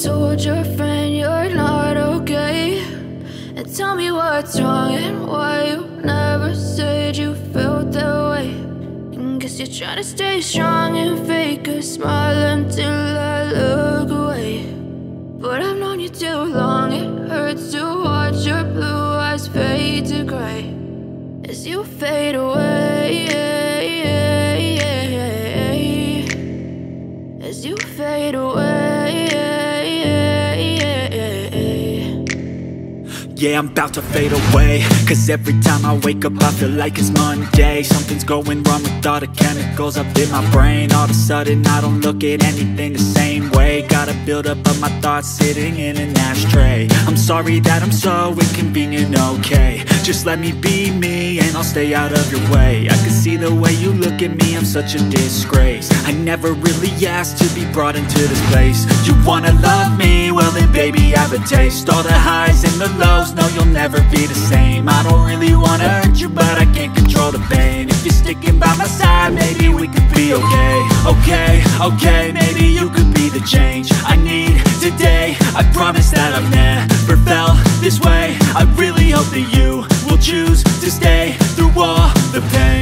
told your friend you're not okay? And tell me what's wrong and why you never said you felt that way. And guess you're trying to stay strong and fake a smile until I look away. But I've known you too long, it hurts to watch your blue eyes fade to gray as you fade away, as you fade away. Yeah, I'm about to fade away, cause every time I wake up I feel like it's Monday. Something's going wrong with all the chemicals up in my brain. All of a sudden I don't look at anything the same way. Got a buildup of my thoughts sitting in an ashtray. I'm sorry that I'm so inconvenient, okay? Just let me be me and I'll stay out of your way. I can see the way you look at me, I'm such a disgrace. I never really asked to be brought into this place. You wanna love me? Well then baby have a taste. All the highs and the lows, no, you'll never be the same. I don't really wanna hurt you, but I can't control the pain. If you're sticking by my side, maybe we could be okay. Okay, okay, maybe you could be the change I need today. I promise that I've never felt this way. I really hope that you will choose to stay through all the pain.